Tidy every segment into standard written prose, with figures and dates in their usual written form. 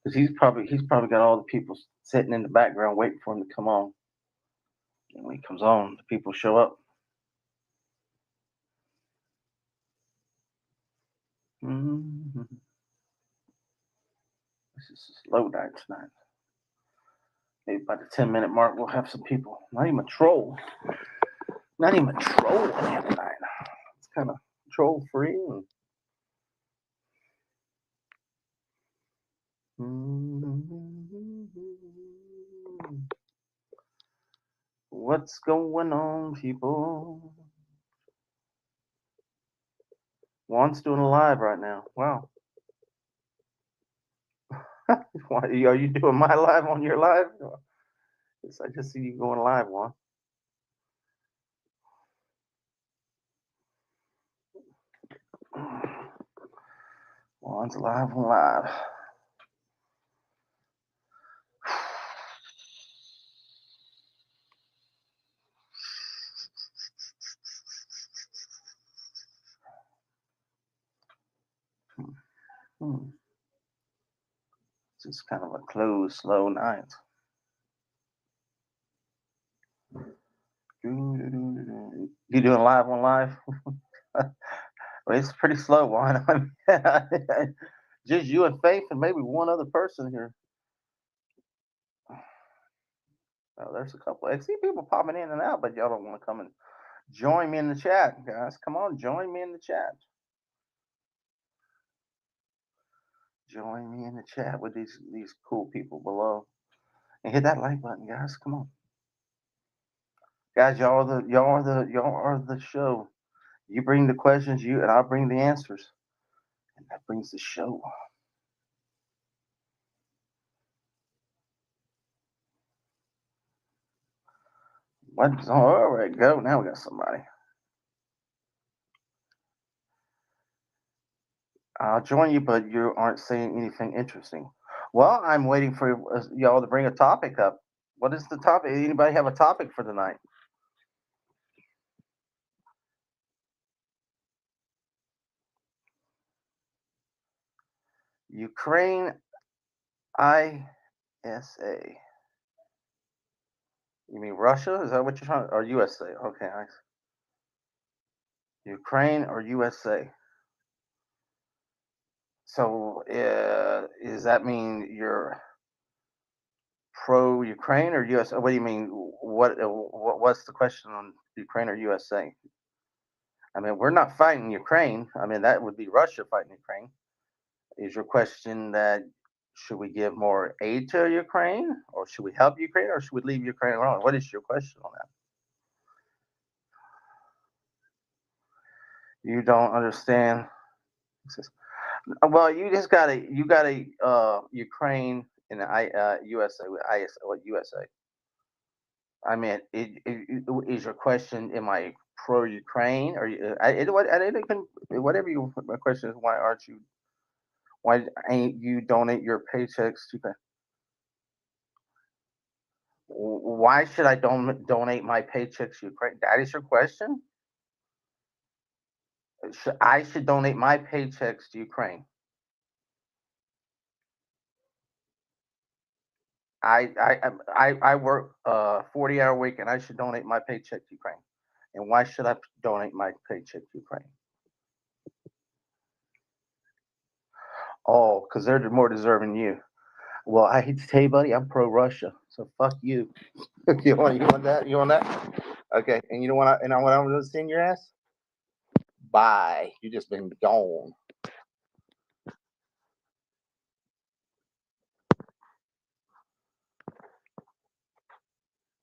Because he's probably got all the people sitting in the background waiting for him to come on. And when he comes on, the people show up. Mm-hmm. This is a slow night tonight. Maybe by the 10-minute mark, we'll have some people. Not even a troll. Not even a troll in here tonight. It's kind of troll free. What's going on, people? Juan's doing a live right now. Wow. Why, are you doing my live on your live? Yes, I just see you going live, Juan. Juan's live on live. It's just kind of a closed, slow night. You doing live on live? Well, it's pretty slow, Juan. Just you and Faith and maybe one other person here. Oh, there's a couple. I see people popping in and out, but y'all don't want to come and join me in the chat, guys. Come on, join me in the chat. Join me in the chat with these cool people below, and hit that like button, guys. Come on, guys. Y'all are the show. You bring the questions, and I'll bring the answers, and that brings the show. What's all right? Go now. We got somebody. I'll join you, but you aren't saying anything interesting. Well, I'm waiting for y'all to bring a topic up. What is the topic? Anybody have a topic for tonight? Ukraine ISA. You mean Russia? Is that what you're trying to, or USA? Okay, nice. Ukraine or USA? So, does that mean you're pro Ukraine or US? What do you mean? What's the question on Ukraine or USA? I mean, we're not fighting Ukraine. I mean, that would be Russia fighting Ukraine. Is your question that should we give more aid to Ukraine, or should we help Ukraine, or should we leave Ukraine alone? What is your question on that? You don't understand. Well, you got a Ukraine and USA with USA. I mean, is your question, am I pro Ukraine or whatever your my question is? Why ain't you donate your paychecks to? Why should I donate my paychecks to Ukraine? That is your question. I should donate my paychecks to Ukraine. I work 40-hour week and I should donate my paycheck to Ukraine. And why should I donate my paycheck to Ukraine? Oh, because they're more deserving than you. Well, I hate to tell you, buddy, I'm pro Russia, so fuck you. you want that? You want that? Okay. And you know what? And what I'm gonna send your ass? Bye. You just been gone.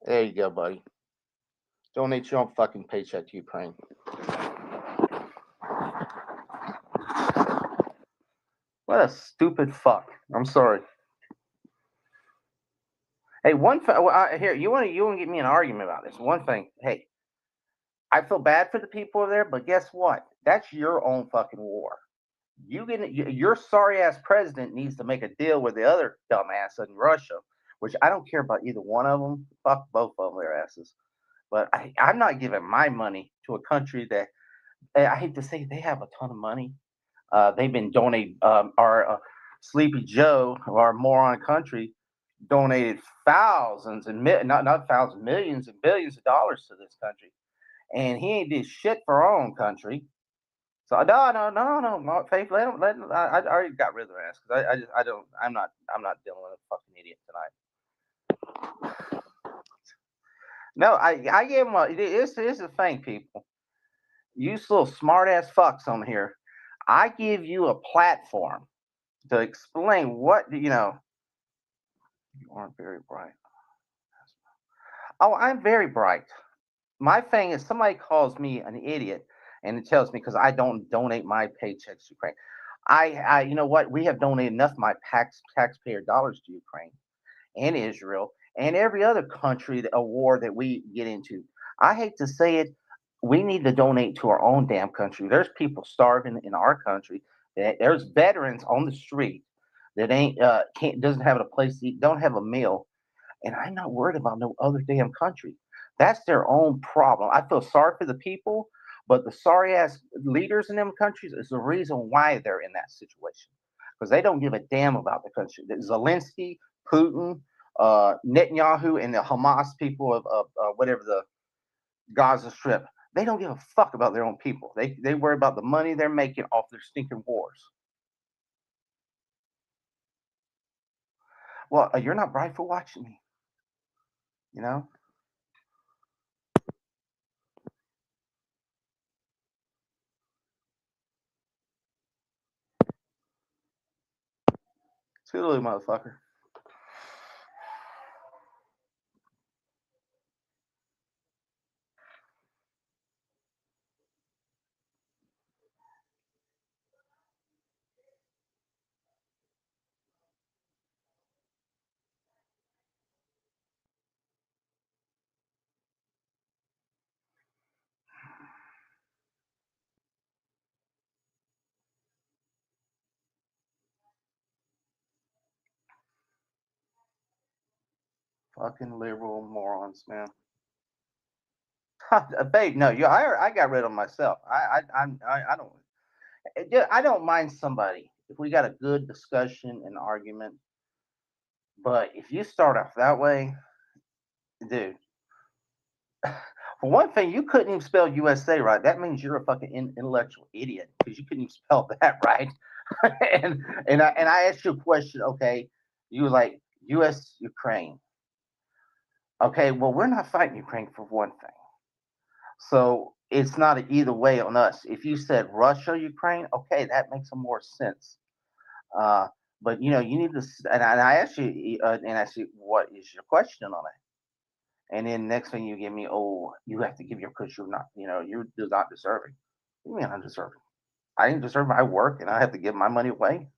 There you go, buddy. Donate your own fucking paycheck to Ukraine. What a stupid fuck. I'm sorry. Hey, here you want to get me an argument about this. One thing. Hey, I feel bad for the people over there, but guess what? That's your own fucking war. Your sorry ass president needs to make a deal with the other dumbass in Russia, which I don't care about either one of them. Fuck both of them, their asses. But I'm not giving my money to a country that I hate to say they have a ton of money. They've been donating our Sleepy Joe of our moron country donated thousands and not thousands, millions and billions of dollars to this country, and he ain't did shit for our own country. So no, Faith, I already got rid of their ass because I just I don't I'm not dealing with a fucking idiot tonight. No, I gave him a. Here's the thing, people. You little smart ass fucks on here. I give you a platform to explain what you know. You aren't very bright. Oh, I'm very bright. My thing is, somebody calls me an idiot, and it tells me because I don't donate my paychecks to Ukraine. You know what? We have donated enough of my taxpayer dollars to Ukraine and Israel and every other country, a war that we get into. I hate to say it, we need to donate to our own damn country. There's people starving in our country. There's veterans on the street that ain't can't doesn't have a place to eat, don't have a meal, and I'm not worried about no other damn country. That's their own problem. I feel sorry for the people, but the sorry ass leaders in them countries is the reason why they're in that situation because they don't give a damn about the country. Zelensky, Putin, Netanyahu, and the Hamas people of whatever the Gaza Strip, they don't give a fuck about their own people. They worry about the money they're making off their stinking wars. Well, you're not bright for watching me, you know. Toodaloo, motherfucker. Fucking liberal morons, man. Babe, no, I got rid of myself. I don't mind somebody if we got a good discussion and argument. But if you start off that way, dude, for one thing, you couldn't even spell USA right. That means you're a fucking intellectual idiot because you couldn't even spell that right. and I asked you a question. Okay, you were like U.S. Ukraine. Okay, well we're not fighting Ukraine for one thing, so it's not an either way on us. If you said Russia Ukraine, okay, that makes some more sense. Uh, but you know you need to. And I asked you and I said, what is your question on it? And then next thing you give me, oh, you have to give your because you're not, you're not deserving. What do you mean I'm deserving? I didn't deserve my work and I have to give my money away.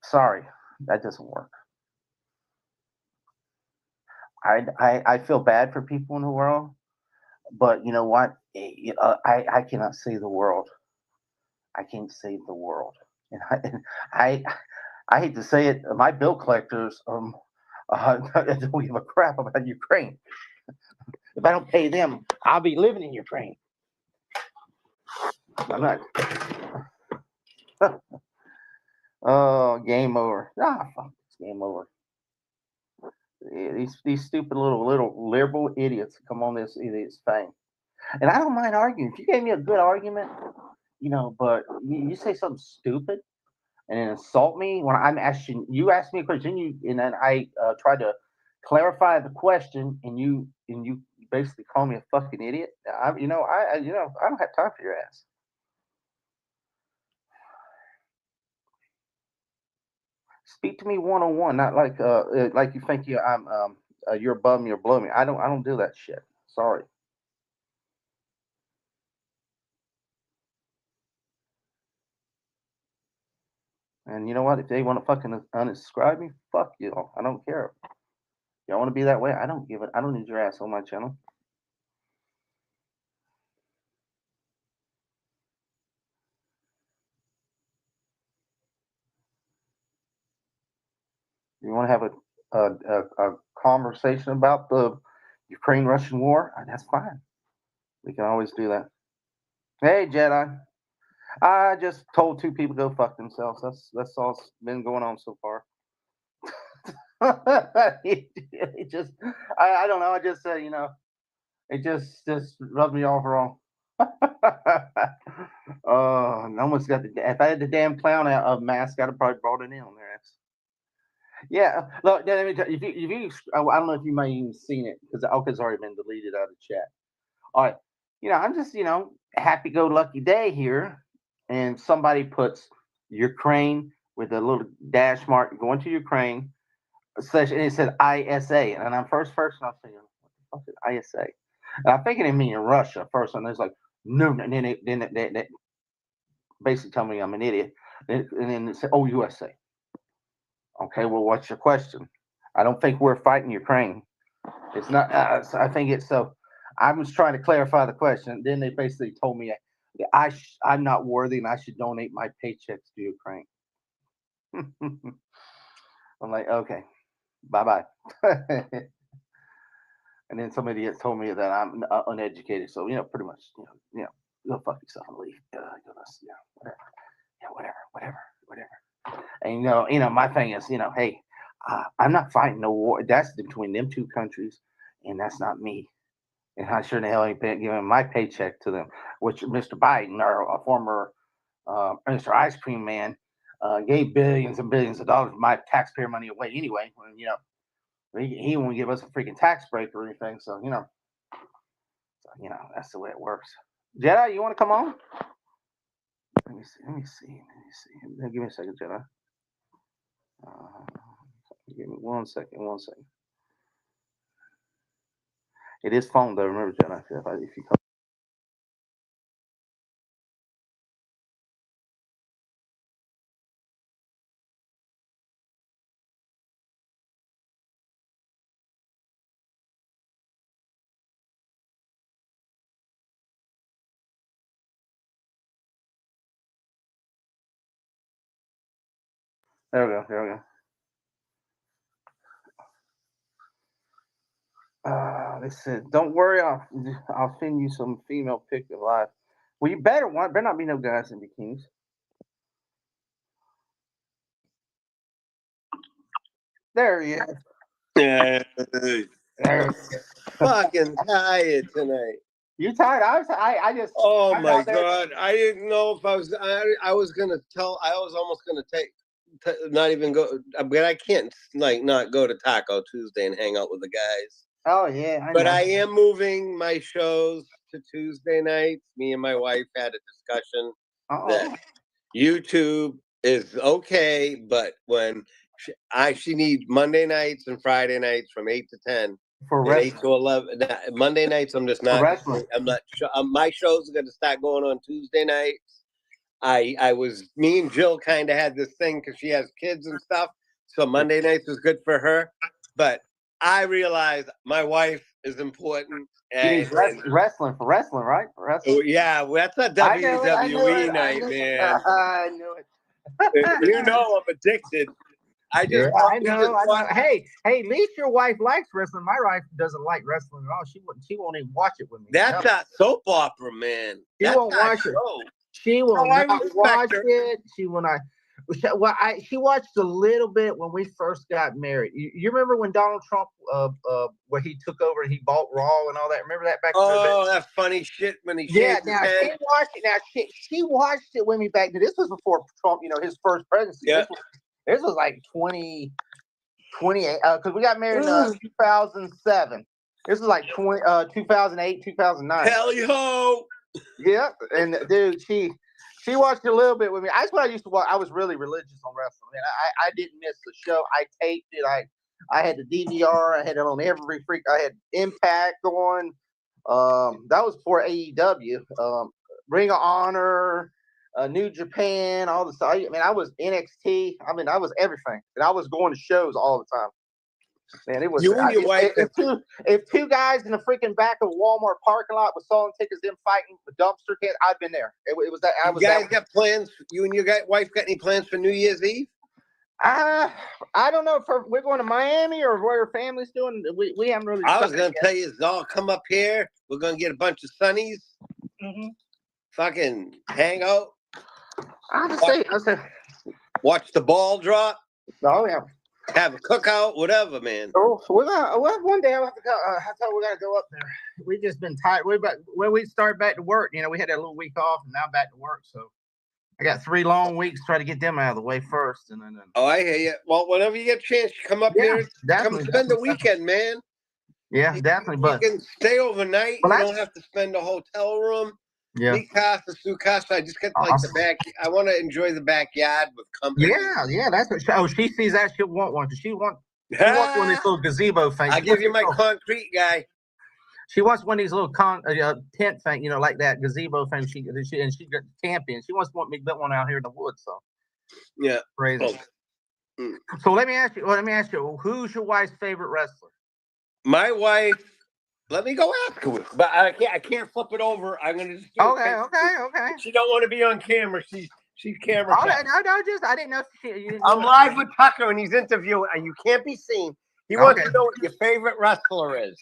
Sorry, that doesn't work. I feel bad for people in the world, but you know what? I cannot save the world. I can't save the world. And I, I hate to say it, my bill collectors don't give a crap about Ukraine. If I don't pay them, I'll be living in Ukraine. I'm not. Oh, game over. Ah, fuck, it's game over. These stupid little liberal idiots come on this idiot's thing, and I don't mind arguing. If you gave me a good argument, but you say something stupid and then insult me when I'm asking you ask me a question, and then I try to clarify the question, and you basically call me a fucking idiot. I don't have time for your ass. Speak to me one on one, not like you think you're above me or below me. I don't do that shit. Sorry. And you know what? If they want to fucking unsubscribe me, fuck you. I don't care. Y'all want to be that way? I don't give it. I don't need your ass on my channel. You want to have a conversation about the Ukraine-Russian war? That's fine. We can always do that. Hey, Jedi. I just told 2 people to go fuck themselves. That's all's been going on so far. it just, I don't know. I just said, it just rubbed me off wrong. Oh, and I almost got the. If I had the damn clown mask, I'd have probably brought it in on there. Yeah, look. Let me tell you, if you, I don't know if you may even seen it because it's already been deleted out of the chat. All right, I'm just happy-go-lucky day here, and somebody puts Ukraine with a little dash mark going to Ukraine, and it said ISA, and I'm first person I was thinking, what the fuck is ISA? And I'm thinking it means Russia first, and it's like no, and then it basically tell me I'm an idiot, and then it said, oh, USA. Okay, well, what's your question? I don't think we're fighting Ukraine. It's not. I think it's so. I was trying to clarify the question. Then they basically told me that I'm not worthy and I should donate my paychecks to Ukraine. I'm like, okay, bye bye. And then somebody else told me that I'm uneducated. So pretty much, go fuck yourself and leave. Whatever. Yeah, whatever. And my thing is, hey, I'm not fighting no war. That's between them 2 countries, and that's not me. And I sure the hell ain't giving my paycheck to them. Which Mr. Biden, or a former Mr. Ice Cream Man, gave billions and billions of dollars of my taxpayer money away anyway. When, he won't give us a freaking tax break or anything. So that's the way it works. Jedi, you want to come on? Let me see. Give me a second, Jedi. Give me 1 second. It is phone though. Remember, Jedi, if you come. There we go. They said, "Don't worry, I'll send you some female pic live." Well, you better not be no guys in bikinis. There he is. Yeah, There. fucking tired tonight. You tired? I just. Oh my god! I didn't know if I was. I was gonna tell. I was almost gonna not even go. But I can't not go to Taco Tuesday and hang out with the guys. Oh yeah, but I am moving my shows to Tuesday nights. Me and my wife had a discussion that YouTube is okay, but when she needs Monday nights and Friday nights from 8 to 10. For and 8 to 11. Monday nights, I'm just not. I'm not. My shows are going to start going on Tuesday nights. Me and Jill kind of had this thing because she has kids and stuff. So Monday nights was good for her. But I realized my wife is important. And wrestling, right? Wrestling. Yeah, that's a WWE night, man. I knew it. I'm addicted. I know. Hey, at least your wife likes wrestling. My wife doesn't like wrestling at all. She won't even watch it with me. That's a soap opera, man. She won't watch it. She will not watch it. She will not. Well, she watched a little bit when we first got married. You remember when Donald Trump, where he took over and he bought Raw and all that? Remember that back? Oh, that funny shit when he shaved his head. She watched it. Now she watched it with me back then. This was before Trump, his first presidency. Yeah. This was like 28, because we got married in 2007. This was like 2008, 2009. Hell ho! Yeah, and dude, she watched a little bit with me. That's what I used to watch. I was really religious on wrestling. Man, I didn't miss the show. I taped it. I had the DVR. I had it on every freak. I had Impact on. That was for AEW. Ring of Honor, New Japan, all the stuff. I mean, I was NXT. I mean, I was everything, and I was going to shows all the time. Man, it was you and your wife. If two guys in the freaking back of a Walmart parking lot with selling tickets, them fighting with dumpster cans, I've been there. It was that. You guys got plans? You and your wife got any plans for New Year's Eve? I don't know if we're going to Miami or what our family's doing. We haven't really. I was going to tell you, Zal, come up here. We're going to get a bunch of sunnies. Mm-hmm. Fucking hang out. I'll say. Watch the ball drop. Oh yeah. Have a cookout, whatever, man. Oh, so one day I'll have to go. I thought we got to go up there. We just been tired. When we started back to work, we had a little week off, and now back to work. So I got 3 long weeks. Try to get them out of the way first, and then. Oh, I hear you. Well, whenever you get a chance, you come up here. Come spend the weekend, man. Yeah, definitely. But you can stay overnight. Well, you don't have to spend a hotel room. Yeah. Mi casa, su casa. I just get like the back. I want to enjoy the backyard with company. Yeah. That's what. She sees that she'll want one. She wants one of these little gazebo things. I'll give you my concrete guy. She wants one of these little tent thing, like that gazebo thing. She got camping. She wants me to build one out here in the woods. So yeah, crazy. So let me ask you. Who's your wife's favorite wrestler? My wife. Let me go ask her, but I can't flip it over. I'm gonna just do okay. She don't want to be on camera. She's camera. Okay, no, I didn't know if she. I'm live with Tucker, and he's interviewing, and you can't be seen. He wants to know what your favorite wrestler is.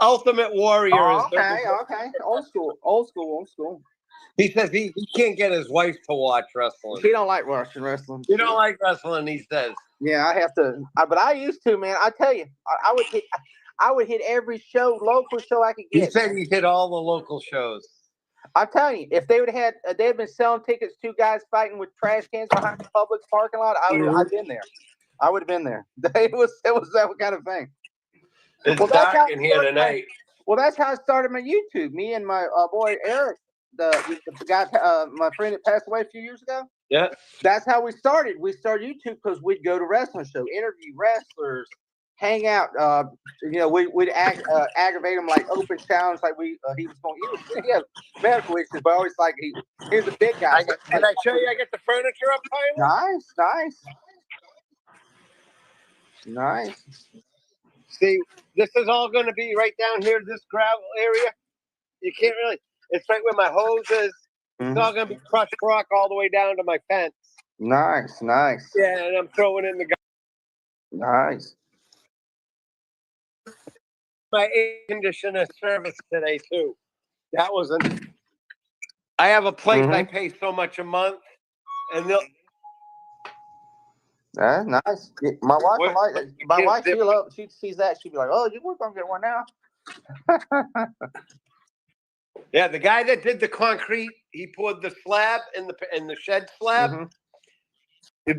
Ultimate Warrior. Oh, okay. Old school. He says he can't get his wife to watch wrestling. She don't like watching wrestling. You don't like wrestling, he says. Yeah, I have to. But I used to, man. I tell you, I would hit every local show I could get. He said he hit all the local shows. I'm telling you, if they would have they had been selling tickets to guys fighting with trash cans behind the public parking lot, I'd been there. I would have been there. It was that kind of thing. It's dark in here tonight. Well, that's how I started my YouTube. Me and my boy Eric, the guy, my friend that passed away a few years ago. Yeah. That's how we started. We started YouTube because we'd go to wrestling show, interview wrestlers, hang out. We'd aggravate him like open challenge, like he had medical issues, but always like he's a big guy. Did I show you? I got the furniture up finally. Nice. See, this is all going to be right down here, this gravel area. You can't really. It's right where my hose is. It's all going to be crushed rock all the way down to my fence. Nice. Yeah, and I'm throwing in the. Nice. My air conditioner service today too. That wasn't. I have a place I pay so much a month, and they'll. That's nice. My wife will like it. My wife, she sees that, she'll be like, "Oh, we're gonna get one now." Yeah, the guy that did the concrete, he poured the slab in the shed slab,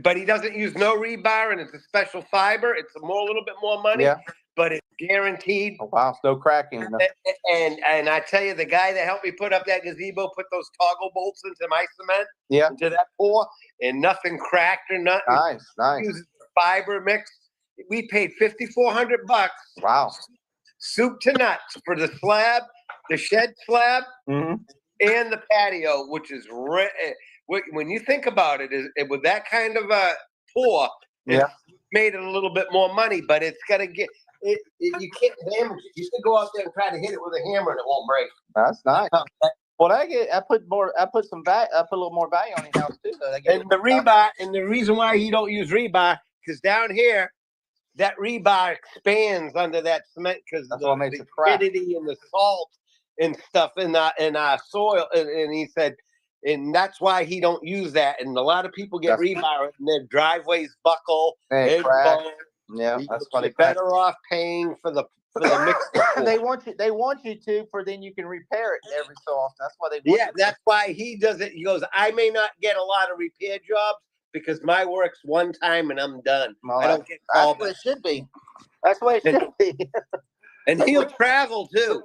but he doesn't use no rebar, and it's a special fiber. It's a little bit more money, but it's guaranteed. Oh, wow, no cracking. And I tell you, the guy that helped me put up that gazebo put those toggle bolts into my cement, into that pour, and nothing cracked or nothing. Nice. He uses fiber mix. We paid $5,400. Wow. Soup to nuts for the slab, the shed slab, and the patio, which is when you think about it, with that kind of a pour, it's made it a little bit more money, but it's got to get. You can't damage it. You can go out there and try to hit it with a hammer and it won't break. That's nice. Well, I put a little more value on your house too. And the rebar, and the reason why you don't use rebar, because down here, that rebar expands under that cement because of the humidity and the salt and stuff in our soil. And he said, and that's why he don't use that. And a lot of people get rebar and their driveways buckle. Yeah, that's why they're better off paying for the mix. They want you to, for then you can repair it every so often. That's why they. That's why he does it. He goes, I may not get a lot of repair jobs because my work's one time and I'm done. Well, I don't get called. That's what it should be. That's what it should be. And he'll travel too.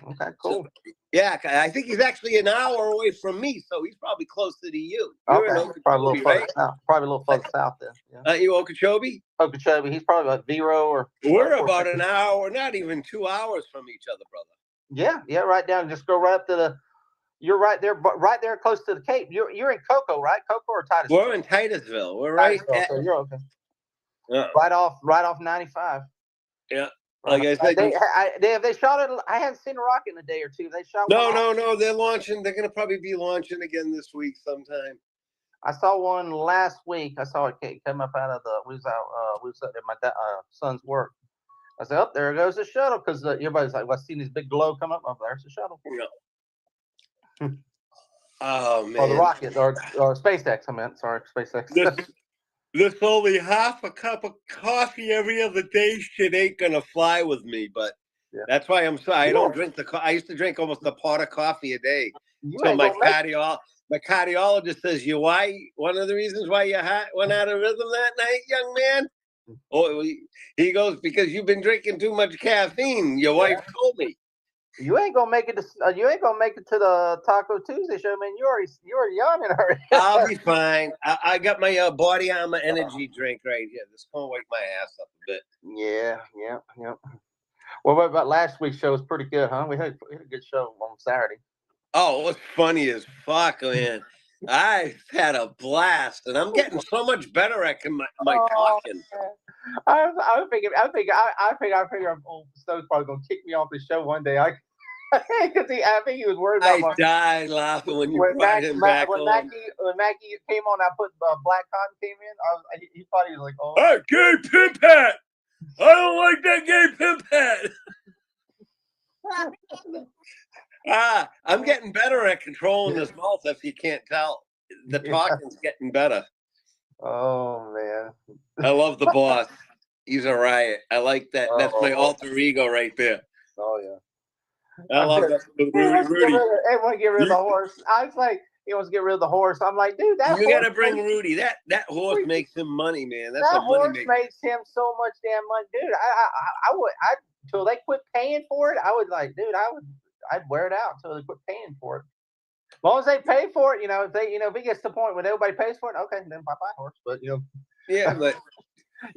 Okay, cool. Yeah, I think he's actually an hour away from me, so he's probably closer to you. Okay, probably a little further south. Probably a little further south then. Yeah. You Okeechobee? Okeechobee. He's probably like Vero or. We're about an hour, not even 2 hours from each other, brother. Yeah, right down. Just go right up to the. You're right there close to the Cape. You're in Cocoa, right? Cocoa or Titusville? We're in Titusville. We're right. So you're okay. Yeah. Right off 95. Yeah. Like I said, they shot it. I haven't seen a rocket in a day or two. They shot. No. They're launching. They're going to probably be launching again this week sometime. I saw one last week. I saw it come up out of the. We was at my son's work. I said, "Oh, there goes the shuttle," because everybody's like, "Well, I seen this big glow come up." Oh, there's the shuttle. Yeah. Oh man. Or the rocket, or SpaceX. I meant, sorry, SpaceX. This only half a cup of coffee every other day shit ain't gonna fly with me, but that's why I don't drink I used to drink almost a pot of coffee a day. So my cardiologist says, one of the reasons why you went out of rhythm that night, young man? Oh, he goes, because you've been drinking too much caffeine. Your wife told me. You ain't gonna make it to the Taco Tuesday show, man. You already yawning already. I'll be fine. I got my Body Armor energy drink right here. This gonna wake my ass up a bit. Yeah. Well, what about last week's show? Was pretty good, huh? We had a good show on Saturday. Oh, it was funny as fuck, man. I had a blast, and I'm getting so much better at my talking. I figure Stone's probably gonna kick me off the show one day. I think he was worried about. I died laughing when you brought him back when on. Mackie came on, I put Black Cotton came in. He thought he was like, oh, hey, gay pimp hat. I don't like that gay pimp hat. I'm getting better at controlling this mouth. If you can't tell, the talking's getting better. Oh man, I love the boss. He's a riot. I like that. That's my alter ego right there. Oh yeah. I love that. Rudy. Everyone get rid of the horse. I was like, he wants to get rid of the horse. I'm like, dude, you got to bring Rudy. That horse makes him money, man. That's that horse makes him so much damn money, dude. I would till they quit paying for it. I would like, dude, I'd wear it out until they quit paying for it. As long as they pay for it, if it gets to the point when everybody pays for it, okay, then bye horse. But yeah, but. I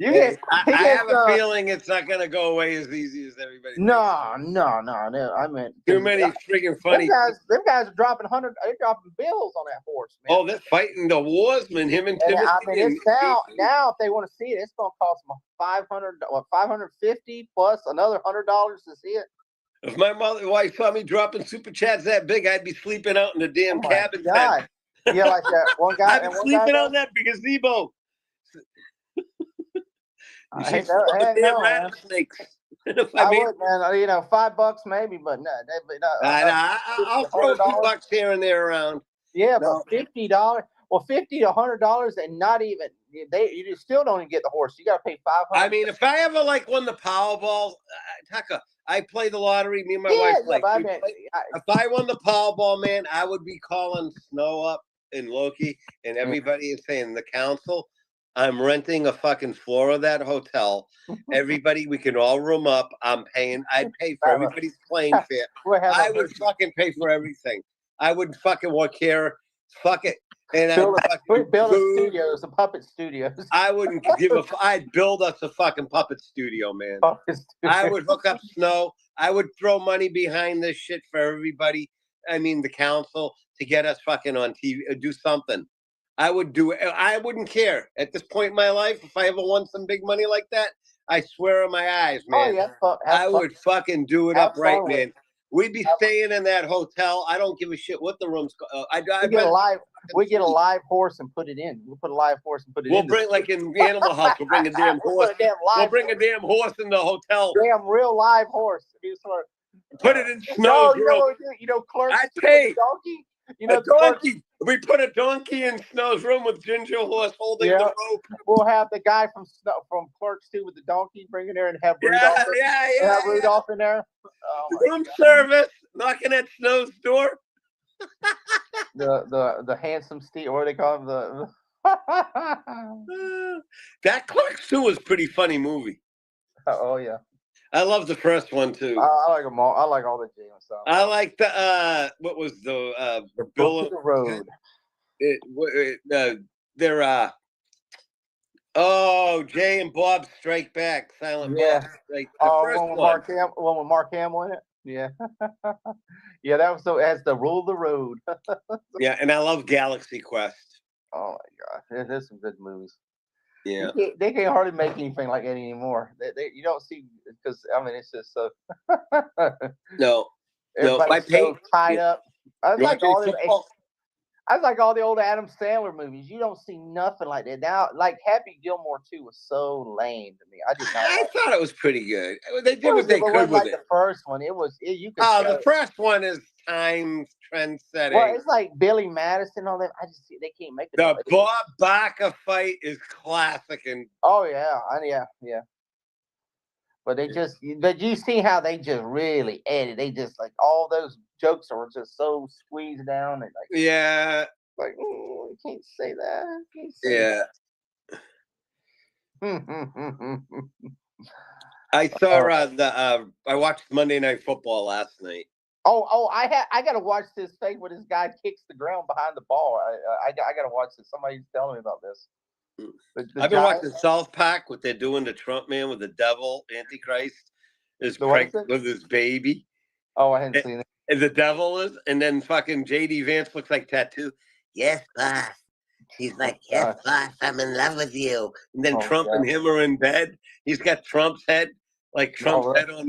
have a feeling it's not going to go away as easy as everybody. No. I mean, too many friggin' funny. Them guys are dropping they're dropping bills on that horse, man. Oh, they're fighting the warsman, him and Timothy. I mean, it's now if they want to see it, it's going to cost them $550 plus another $100 to see it. If my wife saw me dropping super chats that big, I'd be sleeping out in the damn cabin. God. Yeah, like that one guy. I'd be sleeping out in that gazebo. Rattlesnakes. I would, man. $5 maybe, but no. I'll throw a few bucks here and there around. Yeah, but $50. Well, $50 to $100, and not even you still don't even get the horse. You got to pay $500. I mean, if I ever won the Powerball, Tucker, I play the lottery. Me and my wife if I won the Powerball, man, I would be calling Snow up and Loki and everybody and saying the council. I'm renting a fucking floor of that hotel. Everybody, we can all room up. I'd pay for everybody's plane fare. I would fucking pay for everything. I wouldn't fucking care. Fuck it. And build a puppet studios. I wouldn't give I'd build us a fucking puppet studio, man. I would hook up Snow. I would throw money behind this shit for everybody. I mean, the council to get us fucking on TV, do something. I wouldn't care at this point in my life. If I ever won some big money like that, I swear on my eyes, man. I would fucking do it up right, man. We'd be staying in that hotel. I don't give a shit what the room's called. We get a live horse and put it in. We'll put a live horse and put it in. We'll bring, like in Animal House, we'll bring a damn horse. We'll bring a damn horse in the hotel. Damn real live horse. Put it in Snow's room. Clerks. I'd pay. Donkey. A donkey. We put a donkey in Snow's room with Ginger Horse holding the rope. We'll have the guy from Clerks 2 with the donkey bring in there and have Rudolph. Have Rudolph in there. Room service knocking at Snow's door. the handsome Steve. What do they call him? That Clerks 2 was a pretty funny movie. Oh yeah. I love the first one too. I like them all. I like all the James stuff. I like the what was the Bill of the Road. Jay and Bob Strike Back. Silent Bob Strike. One with Mark Hamill in it. Yeah. Yeah, that was as the Rule of the Road. Yeah, and I love Galaxy Quest. Oh my God, there's some good movies. Yeah, they can't hardly make anything like that anymore. You don't see, because I mean it's just so. No, everybody's so tied up. I like all the old Adam Sandler movies. You don't see nothing like that now. Like Happy Gilmore 2 was so lame to me. I thought it was pretty good. They did what they could with it. The first one, it was. You could. The first one is time trend setting. Well, it's like Billy Madison, all that. I just they can't make it. The Bob Barker fight is classic, and yeah. But but you see how they just really edit. They just like all those jokes are just so squeezed down and like you can't say that. Can't say that. I saw I watched Monday Night Football last night. I got to watch this thing where this guy kicks the ground behind the ball. I got to watch this. Somebody's telling me about this. I've been watching South Park. What they're doing to Trump man with the devil, Antichrist, is pregnant with his baby. Oh, I hadn't seen it. And the devil is, and then fucking JD Vance looks like tattoo. Yes, boss. He's like, yes, boss. I'm in love with you. And then Trump and him are in bed. He's got Trump's head. Like Trump's head on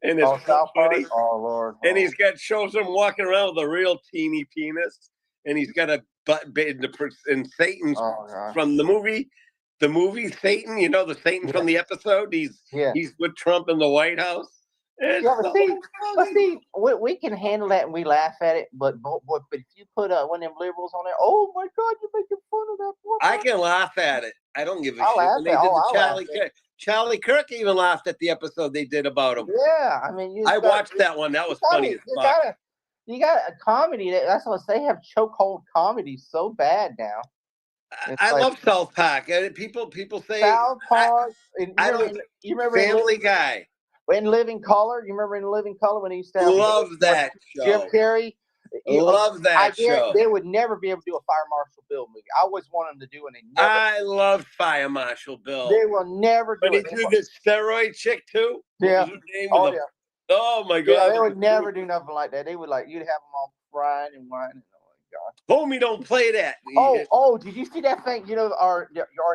in his body. Oh Lord! And he's shows him walking around with a real teeny penis, and he's got a butt and Satan's from the movie Satan. You know the Satan from the episode. He's with Trump in the White House. See, we can handle that and we laugh at it, but if you put one of them liberals on there, oh my God, you're making fun of that. I can laugh at it. I don't give a shit. When they did Charlie Kirk even laughed at the episode they did about him. Yeah, I mean, I watched that one. That was funny as fuck. You got a comedy that's what they have chokehold comedy so bad now. I love South Park. People say South Park. You remember Family Guy. In Living Color, you remember in Living Color when he used to have love that show. Jim Carrey. Love that show. They would never be able to do a Fire Marshal Bill movie. I always wanted them to do it. I love Fire Marshal Bill. They will never do it. But he do this steroid chick too? Yeah. Oh my God. Yeah, they would never do nothing like that. They would you'd have them all crying and whining. Oh my God. Homie, don't play that. Did you see that thing? You know, our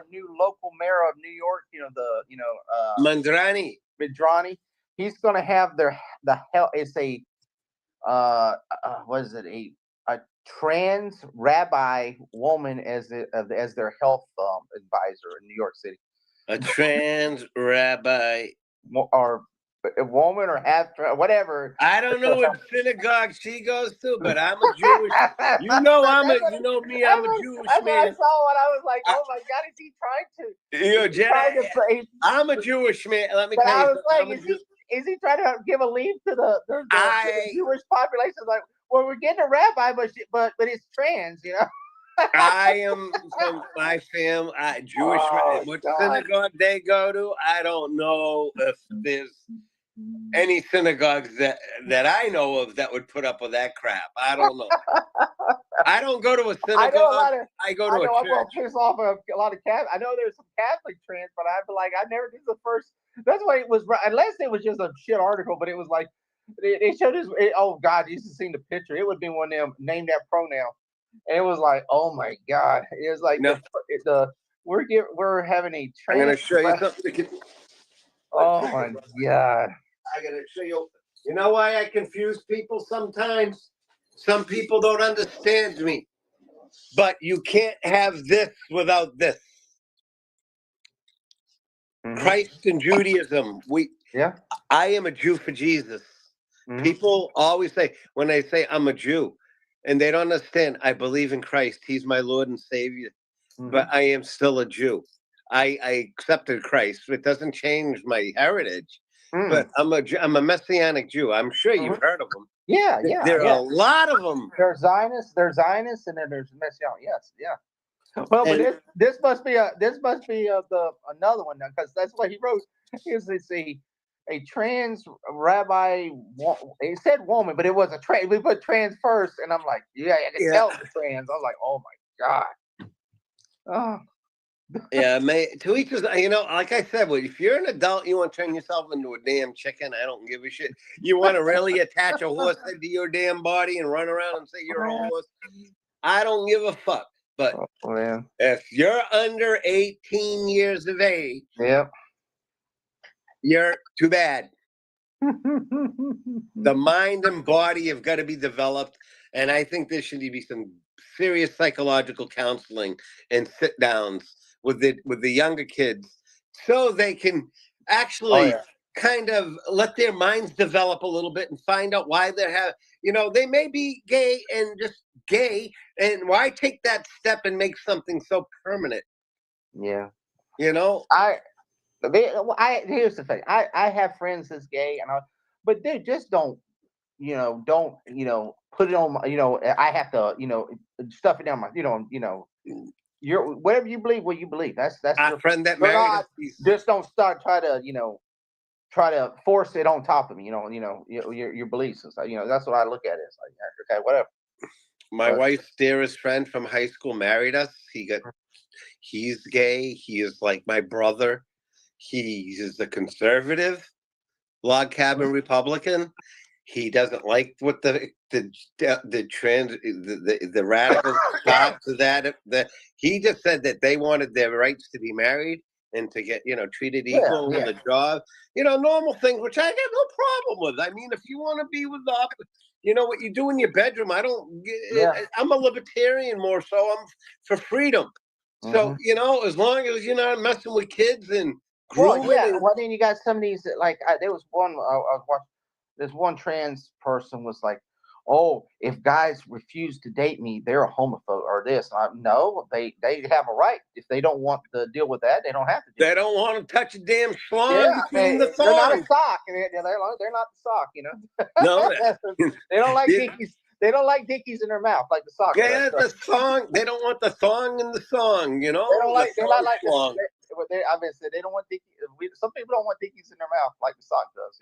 new local mayor of New York, Mandrani. He's gonna have it's a what is it, a trans rabbi woman as their health advisor in New York City. A trans rabbi or a woman or whatever. I don't know what synagogue she goes to, but I'm a Jewish. You know I'm a Jewish man. I saw what I was like, oh my God, is he trying to? I'm a Jewish man. Let me tell you. I was like, is he trying to give a lead to the Jewish population? Like, well, we're getting a rabbi, but it's trans, you know. I am from my family, Jewish. What synagogue they go to, I don't know if there's any synagogues that I know of that would put up with that crap. I don't know. I don't go to a synagogue. I go to a church. I'm going to piss off a lot of Catholic. I know there's some Catholic trans, but I feel like I never did the first. That's why it was, unless it was just a shit article, but it was like, they showed this. Oh God, you should have seen the picture. It would be one of them, name that pronoun. And it was like, oh my God. It was like, we're having a trans. I'm going to show you something. Oh my God. I got to show you. You know why I confuse people sometimes? Some people don't understand me. But you can't have this without this. Mm-hmm. Christ and Judaism. I am a Jew for Jesus. Mm-hmm. People always say, when they say I'm a Jew, and they don't understand, I believe in Christ. He's my Lord and Savior. Mm-hmm. But I am still a Jew. I accepted Christ. It doesn't change my heritage. Mm. But I'm a Messianic Jew. I'm sure you've heard of them. Yeah. There are a lot of them. There's Zionists, and then there's Messianic. Yes, yeah. Well, but this must be another one now, because that's what he wrote. Here's a trans rabbi. He said woman, but it was a trans. We put trans first, and I'm like, I can tell the trans. I was like, oh my God. Oh. Yeah, to each his. Like I said, if you're an adult, you want to turn yourself into a damn chicken. I don't give a shit. You want to really attach a horse into your damn body and run around and say you're a horse. I don't give a fuck. But if you're under 18 years of age, you're too bad. The mind and body have got to be developed, and I think there should be some serious psychological counseling and sit downs with the younger kids, so they can actually kind of let their minds develop a little bit and find out why they're they may be gay and just gay, and why take that step and make something so permanent? Yeah. Here's the thing. I have friends that's gay, but they just don't put it on I have to stuff it down my you're whatever you believe, what you believe. That's A friend that married us. Just don't start try to force it on top of me. Your beliefs and stuff. That's what I look at it. It's like, okay, whatever. My wife's dearest friend from high school married us. He's gay. He is like my brother. He is a conservative, log cabin Republican. He doesn't like what the radicals thought to that. He just said that they wanted their rights to be married and to get treated equal in the job. Normal things, which I got no problem with. I mean, if you want to be with what you do in your bedroom, I don't. I'm a libertarian more, so I'm for freedom. So as long as you're not messing with kids and grooming. Well, then you got some of these there was one I was watching. This one trans person was like, "Oh, if guys refuse to date me, they're a homophobe or this." No, they have a right. If they don't want to deal with that, they don't have to. They don't want to touch a damn schlong between the thongs. They're not a sock, and they're not the sock. No, they don't like dickies. They don't like dickies in their mouth like the sock. Yeah, the thong. They don't want the thong in the song. They don't like. They're not like schlong. I mean, they don't want dickies. Some people don't want dickies in their mouth like the sock does.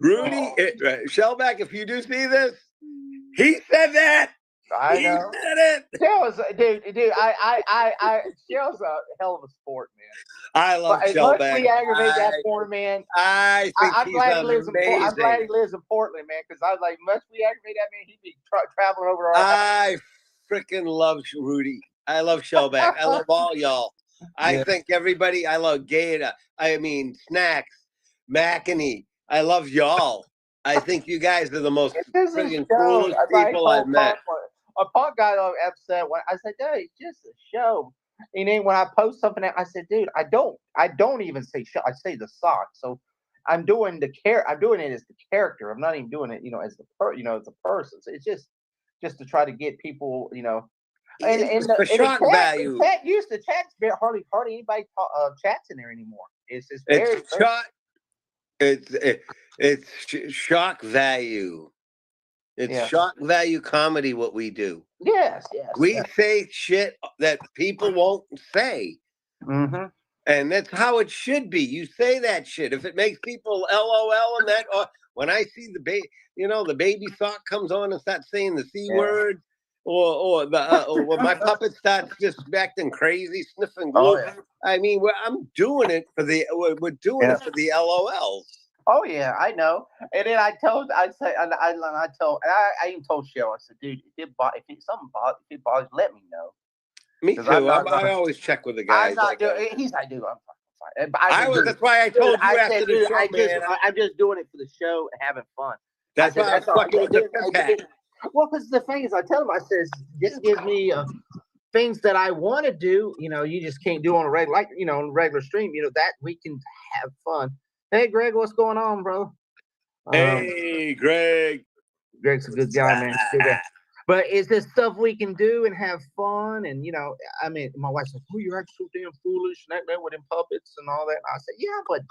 Rudy Shellback, if you do see this, he said that. I know. He said it. Dude. Shell's a hell of a sport, man. I love Shellback. Let's aggravate that poor man. I'm glad he lives in Portland. I'm glad he lives in Portland, man, because I was like, must we aggravate that man? He'd be traveling over. I freaking love Rudy. I love Shellback. I love all y'all. I think everybody. I love Gator. I mean, Snacks, Mackany. I love y'all. I think you guys are the most freaking coolest people I've met. A punk got upset when I said, "Dude, it's just a show." And then when I post something, I said, "Dude, I don't even say show. I say the sock." So I'm doing I'm doing it as the character. I'm not even doing it, as as a person. So it's just to try to get people, and the shock value. Chat used to chat. Hardly anybody chats in there anymore. It's shock value. It's shock value comedy. What we do. Yes. We say shit that people won't say. Mm-hmm. And that's how it should be. You say that shit. If it makes people LOL and that, or when I see the baby sock comes on and starts saying the C word, or when my puppet starts just acting crazy, sniffing glue. I mean, we're doing it for the LOLs. Oh yeah, I know. And then I even told Cheryl, I said, "Dude, if something bothers, let me know." Me too. I always check with the guys. I'm not doing. He's like, "Dude, I'm fine." That's why I told you after the show, I'm just doing it for the show and having fun. That's why I'm fucking with the pack. Well, because the thing is, I tell him, I says, this gives me things that I want to do. You just can't do on a regular, on a regular stream. That we can have fun. Hey, Greg, what's going on, bro? Hey, Greg. Greg's a good guy, man. Good guy. But it's this stuff we can do and have fun. And, I mean, my wife's like, "Oh, you're acting so damn foolish and that with them puppets and all that." And I said, "Yeah, but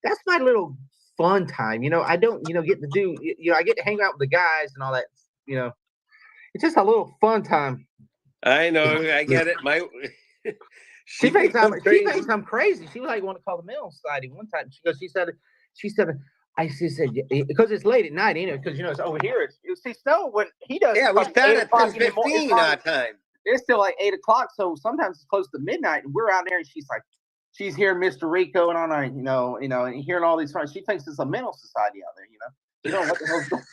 that's my little fun time. I don't, get to do, I get to hang out with the guys and all that. It's just a little fun time." I know. I get it. She thinks I'm crazy. She was like, "Want to call the Mental Society one time?" She said, because it's late at night, because it's over here. See, Snow when he does. Yeah, we start at 10:15 our time. It's still like 8:00, so sometimes it's close to midnight, and we're out there, and she's hearing Mr. Rico and all night, and hearing all these songs. She thinks it's a mental society out there, what the hell's going on?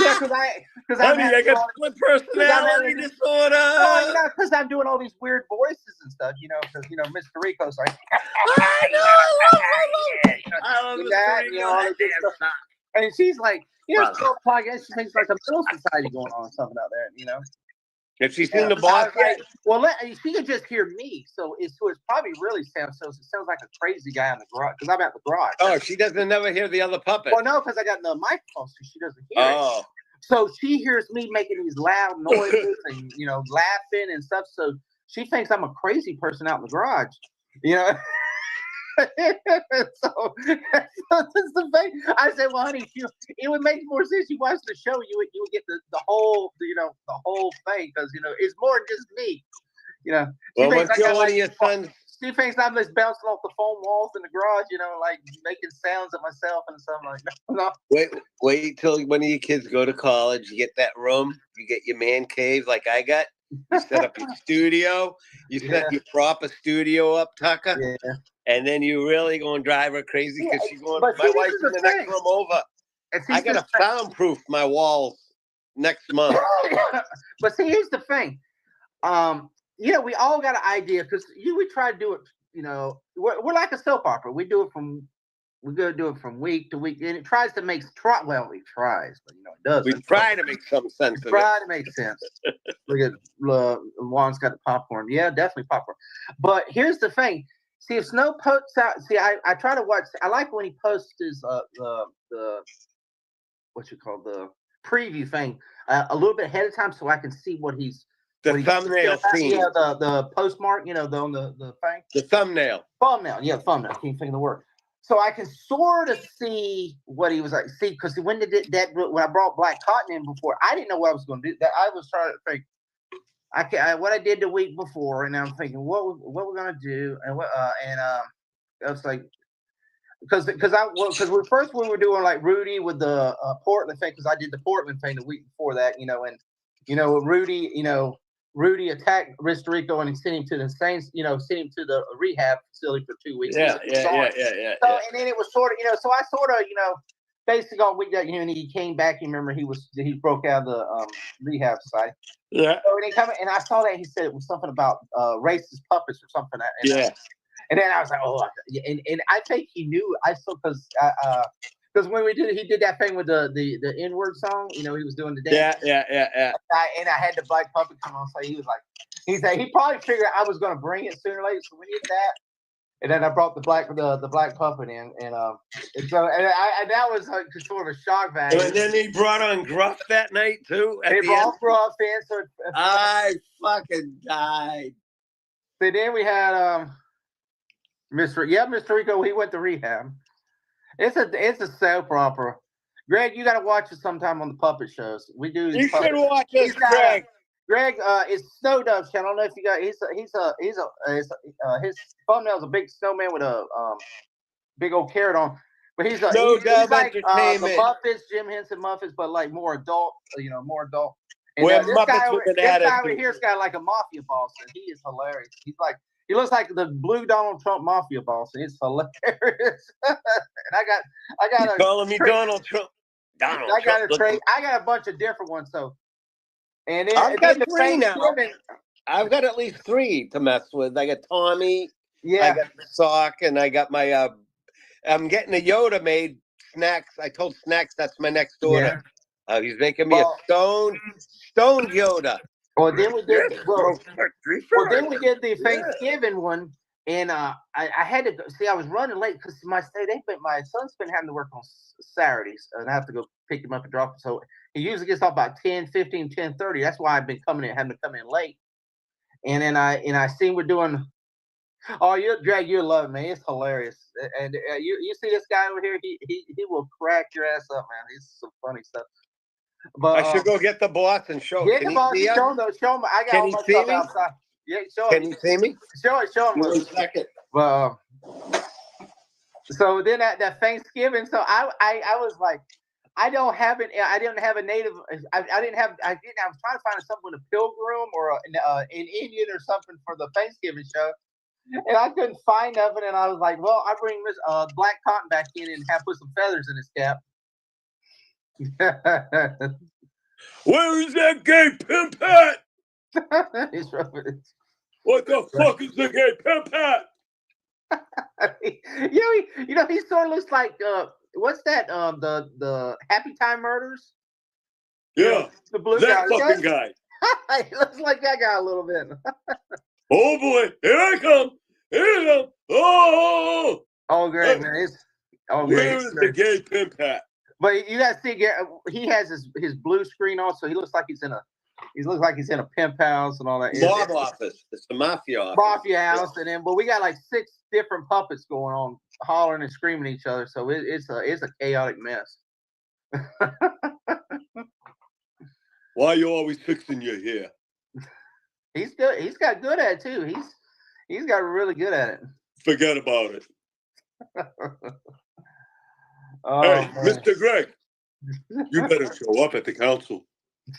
Yeah, I got split personality disorder. No, because I'm doing all these weird voices and stuff, because Mr. Rico's like, I know, I love Mr. Rico, and she's like, 12 o'clock, she thinks like a mental society going on, something out there, Has she seen the boss yet? Like, well, she could just hear me, so it's probably really sounds like a crazy guy in the garage because I'm at the garage. Oh, she doesn't never hear the other puppet. Well, no, because I got the microphone, so she doesn't hear it. So she hears me making these loud noises and laughing and stuff. So she thinks I'm a crazy person out in the garage. So this is the thing. I said, well, honey, it would make more sense. You watch the show, you would get the whole the whole thing because it's more than just me. Well, what's one of your sons? She thinks I'm just bouncing off the foam walls in the garage, like making sounds at myself and something like that. No. Wait till one of your kids go to college. You get that room. You get your man cave like I got. You set up your studio. You set your proper studio up, Tucker. Yeah. And then you really going to drive her crazy because she's going. My wife's in the next room over. I got to soundproof my walls next month. But see, here's the thing. We all got an idea because we try to do it. We're like a soap opera. We do it from week to week, and it tries to make well, it tries, but it doesn't. We try to make some sense of it. Try to make sense. Look at Juan's got the popcorn. Yeah, definitely popcorn. But here's the thing. See, if Snow posts out. See, I try to watch. I like when he posts his the the preview thing a little bit ahead of time, so I can see what he's. The thumbnail scene. Yeah, the postmark. On the thing. The thumbnail. Thumbnail. Yeah, thumbnail. Can't think of the word. So I can sort of see what he was like. See, because when I brought Black Cotton in before, I didn't know what I was going to do. That I was trying to think. What I did the week before, and I'm thinking what we're gonna do, and I was like, because we were doing like Rudy with the Portland thing, because I did the Portland thing the week before that, and Rudy attacked Rico and sent him to the Saints, sent him to the rehab facility for 2 weeks. Yeah. So, and then it was sort of, so I sort of, basically all week that, and he came back. You remember he broke out of the rehab site. Yeah. So and I saw that he said it was something about racist puppets or something. And then I was like, and I think he knew. I saw because when he did that thing with the N-word song. He was doing the dance. Yeah. And I had the black puppet come on, so he said he probably figured I was going to bring it sooner or later. So we did that. And then I brought the black puppet in, and that was like sort of a shock value. And then he brought on Gruff that night too. They brought Gruff in, so I fucking died. So then we had Mr. Rico. He went to rehab. It's a soap opera. Greg, you got to watch it sometime on the puppet shows. We do. You should watch this, Greg. Greg, it's Snow Dove's channel. I don't know if you got. His thumbnail is a big snowman with a big old carrot on. But he's like the Muppets, Jim Henson Muppets, but like more adult. More adult. And this guy over here's got like a mafia boss, and he is hilarious. He looks like the blue Donald Trump mafia boss, and it's hilarious. And I got calling me Donald Trump. I got a bunch of different ones, so. And then, I've got 3 now. I've got at least 3 to mess with. I got Tommy. Yeah. I got the sock, and I got my. I'm getting a Yoda made. Snacks. I told Snacks that's my next order. Yeah. He's making me a stone Yoda. Well, then we did. Then we did the Thanksgiving one, and I had to go. See, I was running late because my son's been having to work on Saturdays, and I have to go pick him up and drop him. So he usually gets off about 10:15, 10:30. That's why I've been having to come in late. And then I seen we're doing. Oh, you'll love it, man. It's hilarious. And you see this guy over here? He will crack your ass up, man. It's some funny stuff. But I should go get the boss and show. Get the boss. Show him. I got all my stuff outside. Yeah, show him. Can you see me? Show him. Wait a second. Well, so then at that Thanksgiving, so I was like, I didn't have a native. I was trying to find something with a pilgrim or an Indian or something for the Thanksgiving show, and I couldn't find nothing. And I was like, well, I bring Miss Black Cotton back in and put some feathers in his cap. Where is that gay pimp at? He's rubbing it. What the fuck is the gay pimp at? He sort of looks like what's that? The Happy Time Murders. Yeah, the blue that guy. fucking guy. He looks like that guy a little bit. Oh boy, here I come. Here I come. Oh, Oh, great, man. where is the gay pimp hat? But you guys see, he has his blue screen on, so he looks like he's in a pimp house and all that. Mob office. It's the mafia office. Mafia house, and then but we got like 6 different puppets going on, hollering and screaming at each other. So it's a chaotic mess. Why are you always fixing your hair? He's good. He's got good at it too. He's got really good at it. Forget about it. Oh, hey, man. Mr. Greg, you better show up at the council,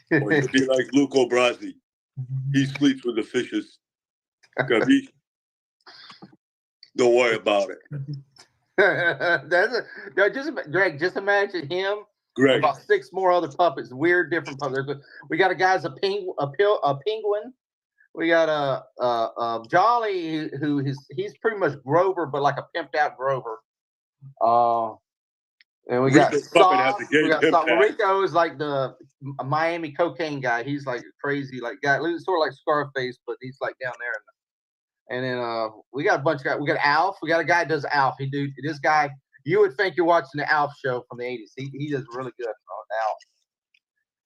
or you'll be like Luco Brasi. He sleeps with the fishes. Gabi, don't worry about it. Greg, just imagine him. Greg. About 6 more other puppets, weird, different puppets. We got a guy's a penguin. We got a Jolly he's pretty much Grover, but like a pimped out Grover. And we got Soft. Rico is like the Miami cocaine guy. He's like crazy, like guy, sort of like Scarface, but he's like down there. And then we got a bunch of guys. We got Alf. We got a guy that does Alf. This guy. You would think you're watching the Alf show from the 80s. He does really good on Alf.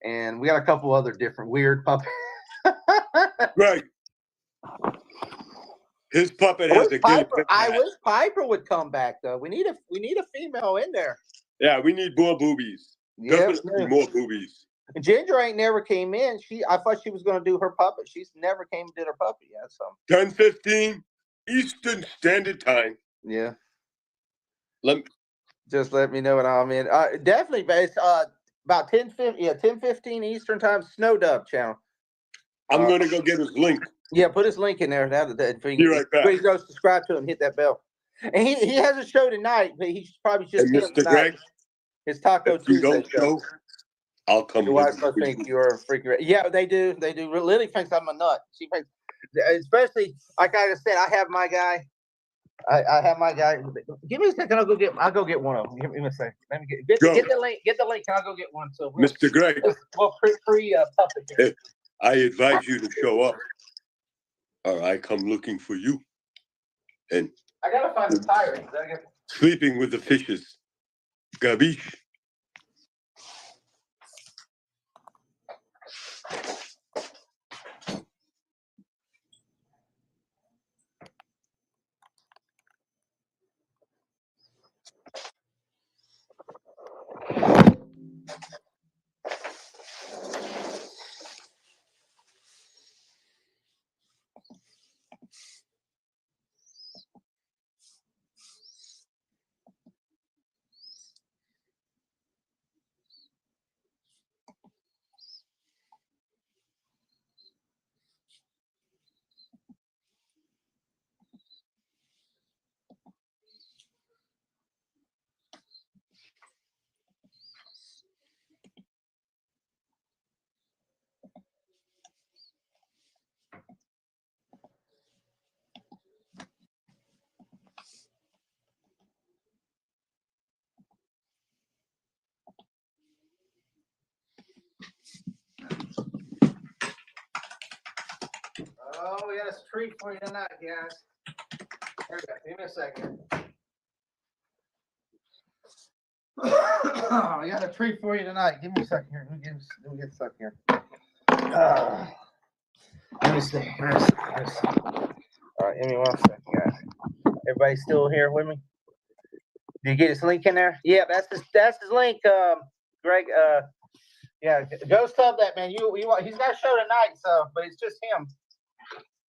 And we got a couple other different weird puppets. Right. His puppet has a gay pimp. I wish Piper would come back though. We need a female in there. Yeah, we need more boobies. Definitely more boobies. Ginger ain't never came in. I thought she was going to do her puppet. She's never came and did her puppet yet. So 10:15 Eastern Standard Time. Yeah. Let me know when I'm in. Definitely, but it's about 10:15 Eastern Time. Snow Dove channel. I'm gonna go get his link. Yeah, put his link in there. Be right back. Please go subscribe to him. Hit that bell. And he has a show tonight, but he's probably just Mr. Greg. His Taco Tuesday. You don't show. I'll come. Your wife must think you're a freaking. Yeah, they do. They do. Lily thinks I'm a nut. She thinks, especially like I said, I have my guy. I have my guy. Give me a second. I'll go get one of them. Give me a second. Let me get the link. Get the link. I'll go get one. So Mr. Greg. Well, free puppet. I advise you to show up, or I come looking for you. And I gotta find the tire. Sleeping with the fishes. Gabish. Oh, we got a treat for you tonight, guys. Here we go. Give me a second. We got a treat for you tonight. Give me a second here. Let me get a second here. Let me see. All right, give me 1 second, guys. Everybody still here with me? Did you get his link in there? Yeah, that's his link, Greg. Yeah, go sub that, man. He's got a show tonight, so but it's just him.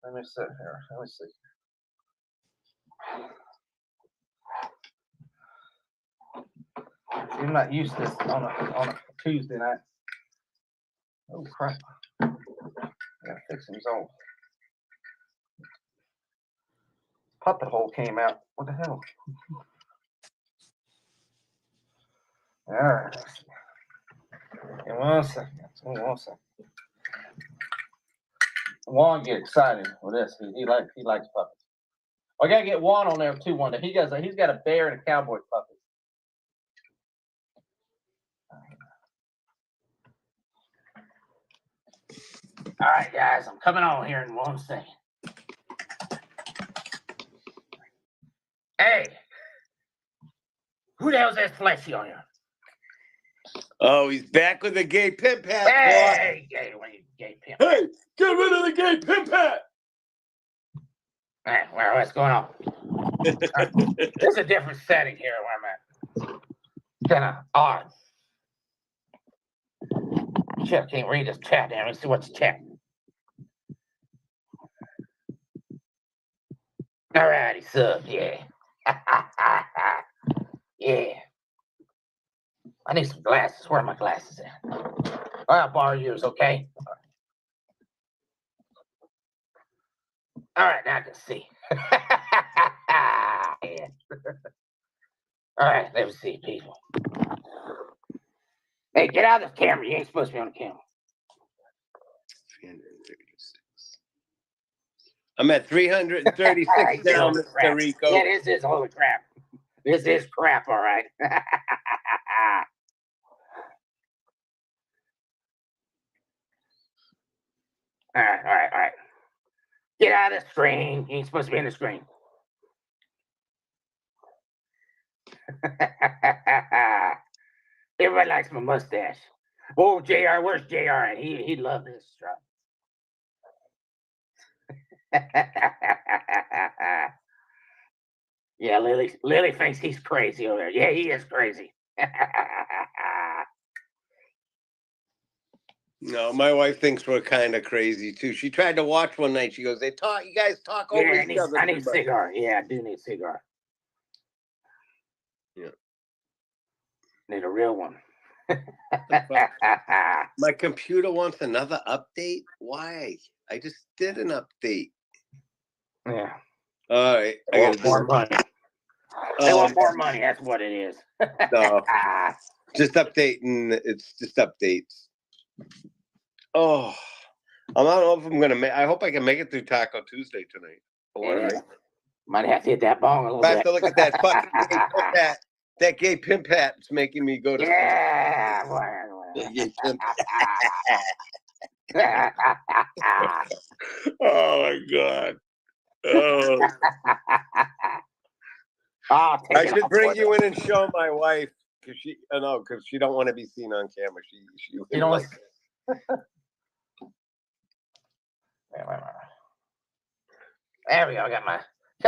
Let me sit here. Let me see. I'm not used to this on a Tuesday night. Oh crap! I gotta fix him old. Puppet hole came out. What the hell? All right. In 1 second. 1 second. Juan get excited with this. He likes puppets. I gotta get Juan on there too. One day he's got a bear and a cowboy puppet. All right, guys, I'm coming on here in 1 second. Hey, who the hell's that fleshy on here? Oh, he's back with the gay pimp hat. Hey, gay pimp. Hey, get rid of the gay pimp hat. Hey, what's going on? There's a different setting here where I'm at. Kind of odd. Shit, I can't read this chat. Damn, let's see what's chat. All righty, sub, yeah. Yeah. I need some glasses. Where are my glasses at? I'll borrow yours, okay? All right, now I can see. Yeah. All right, let me see, people. Hey, get out of the camera. You ain't supposed to be on the camera. 336. I'm at 336 now, Mr. Rico. Yeah, this is holy crap. This is crap, all right. All right. Get out of the screen. You ain't supposed to be in the screen. Everybody likes my mustache. Oh, JR, where's JR at? He'd love this stuff. Yeah, Lily thinks he's crazy over there. Yeah, he is crazy. No, my wife thinks we're kind of crazy too. She tried to watch one night. She goes, "You guys talk over each other." I need a cigar. Yeah, I do need a cigar. Yeah. Need a real one. My computer wants another update. Why? I just did an update. Yeah. All right. I want more money. They want more money. That's what it is. No. Just updating. It's just updates. Oh, I don't know if I'm gonna make. I hope I can make it through Taco Tuesday tonight. Yeah. Might have to hit that bong a little bit. I have to look at that fucking gay pimp hat. That gay pimp hat is making me go to. Yeah. Gay pimp. Oh my god. Oh. I should bring you in and show my wife because she don't want to be seen on camera. She you don't like. There we go. I got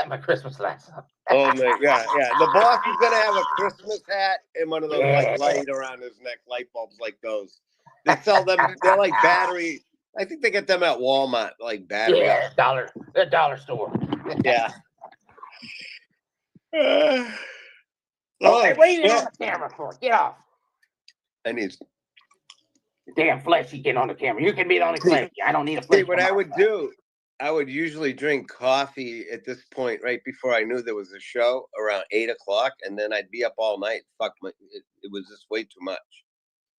my Christmas lights up. Oh my god! Yeah, the boss is gonna have a Christmas hat and one of those like light around his neck light bulbs like those. They sell them. They're like battery. I think they get them at Walmart, like battery. Yeah, dollar store. Yeah. Hey, what are you on the camera for? Get off. I need. Damn fleshy getting on the camera. You can be the only fleshy. I don't need a fleshy. See, what I would do, I would usually drink coffee at this point right before I knew there was a show around 8 o'clock, and then I'd be up all night. It was just way too much.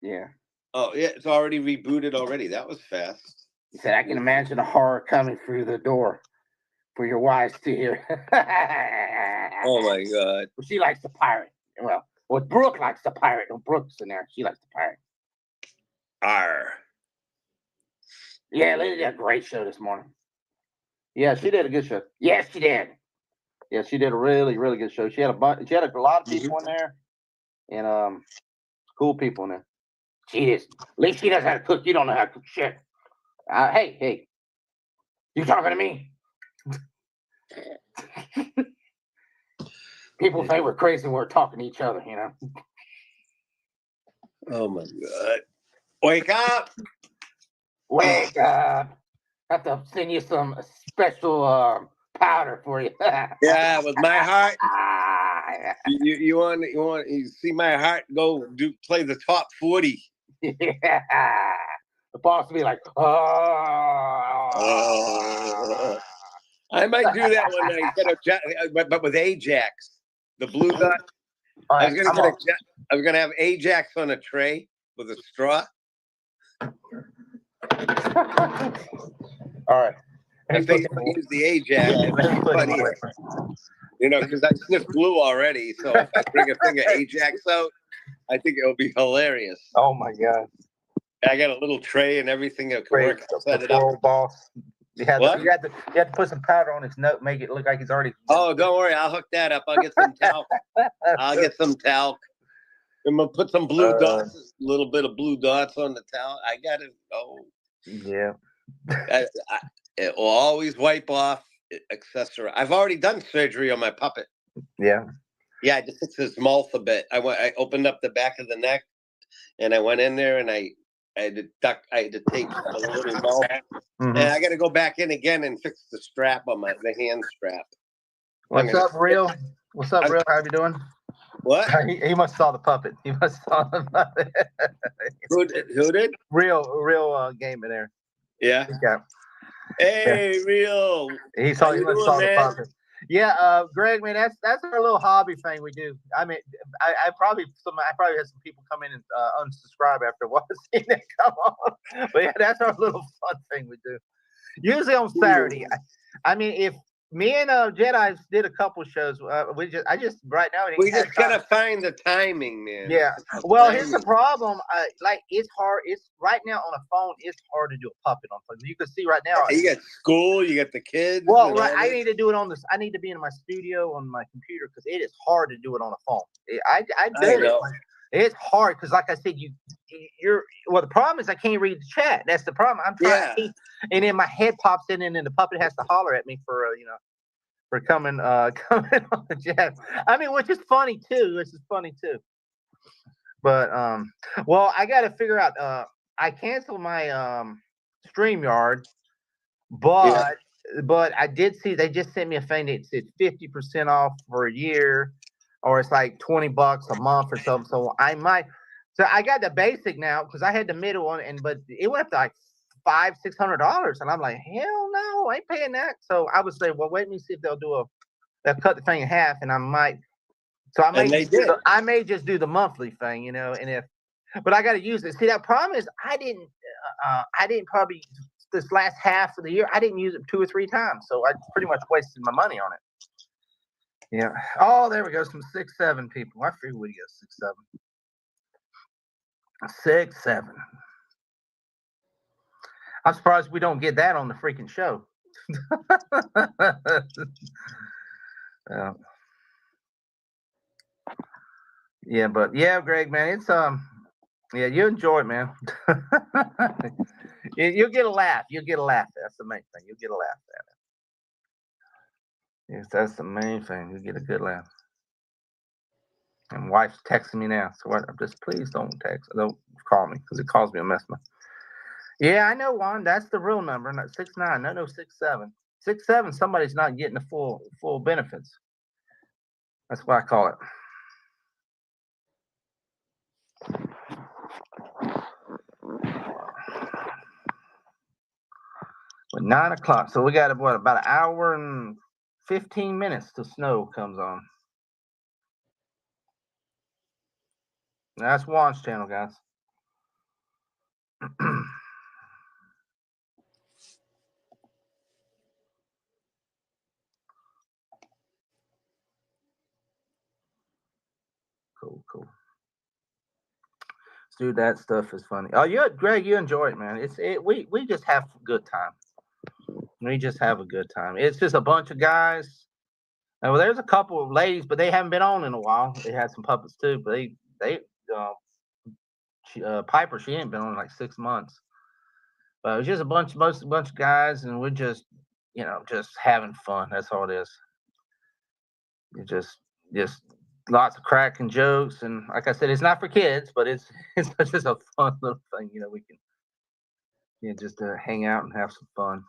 Yeah. Oh yeah, it's already rebooted already. That was fast. He said, I can imagine a horror coming through the door for your wives to hear. Oh my god. Well, she likes to pirate. Well, Brooke likes to pirate. No, Brooke's in there. She likes to pirate. Arr. Yeah, Lily did a great show this morning. Yeah, she did a good show. Yes, she did. Yeah, she did a really, really good show. She had a lot of people in there, and cool people in there. At least she knows how to cook. You don't know how to cook shit. Hey, you talking to me? People think we're crazy when we're talking to each other, you know. Oh my god! Wake up! Wake up! I have to send you some special powder for you. Yeah, with my heart. You want you see my heart play the top 40. Yeah. The boss will be like, oh. I might do that one night, but with Ajax, the blue guy. Right, I was gonna have Ajax on a tray with a straw. All right. I think I'll use the Ajax. Funny, because I sniffed glue already. So if I bring a thing of Ajax out, I think it'll be hilarious. Oh my god. I got a little tray and everything that can work. Set it up. Boss. You had to put some powder on his nose, make it look like he's already. Oh, don't worry, I'll hook that up. I'll get some talc. I'll get some talc. I'm gonna put some blue dots, a little bit of blue dots on the talc. I got it. Oh, yeah. It will always wipe off accessory. I've already done surgery on my puppet. Yeah. Yeah, I just fixed his mouth a bit. I opened up the back of the neck, and I went in there and I had to tape a little mouth. And I got to go back in again and fix the strap on the hand strap. What's up, Real? What's up, Real? How you doing? What? He must saw the puppet. He must saw the puppet. Who did? Real gamer there. Yeah. Hey, Real. He must saw the puppet. Yeah, Greg, man, that's our little hobby thing we do. I mean, I probably had some people come in and unsubscribe after seeing it come on. But yeah, that's our little fun thing we do. Usually on Saturday. I mean, if me and Jedi did a couple shows, we just gotta find the timing, man. Yeah. Well, here's the problem. Like it's hard. It's right now on a phone. It's hard to do a puppet on phone. You can see right now. You got school. You got the kids. Well, right. I need to do it on this. I need to be in my studio on my computer because it is hard to do it on a phone. I know. It's hard because, like I said, you're. Well, the problem is I can't read the chat. That's the problem. I'm trying to keep, and then my head pops in, and then the puppet has to holler at me for coming on the chat. I mean, which is funny too. But well, I got to figure out. I canceled my StreamYard, but I did see they just sent me a thing that said 50% off for a year. Or it's like $20 a month or something. So I got the basic now because I had the middle one, but it went up to like $500-$600, and I'm like, hell no, I ain't paying that. So I would say, well, wait me see if they'll cut the thing in half, and I may just do the monthly thing, but I got to use it. See, that problem is I didn't probably this last half of the year I didn't use it 2 or 3 times, so I pretty much wasted my money on it. Yeah. Oh, there we go. Some 6'7" people. I figured we'd get 6'7". 6'7". I'm surprised we don't get that on the freaking show. Yeah, but yeah, Greg, man, it's yeah, you enjoy it, man. You'll get a laugh. That's the main thing. You'll get a laugh at it. Yes, that's the main thing. You get a good laugh. And wife's texting me now, so just please don't call me because it calls me a mess. Yeah, I know, Juan. That's the real number, not 6'9". No, 6'7". 6'7". Somebody's not getting the full benefits. That's what I call it. But 9 o'clock, so we got about an hour and 15 minutes till snow comes on. That's Juan's channel, guys. Cool. Dude, that stuff is funny. Oh, Greg, you enjoy it, man. We just have a good time. We just have a good time. It's just a bunch of guys. And well, there's a couple of ladies, but they haven't been on in a while. They had some puppets too, but Piper, she ain't been on in like 6 months. But it was just a bunch of guys, and we're just just having fun. That's all it is. It just lots of cracking jokes, and like I said, it's not for kids, but it's just a fun little thing. We can just hang out and have some fun.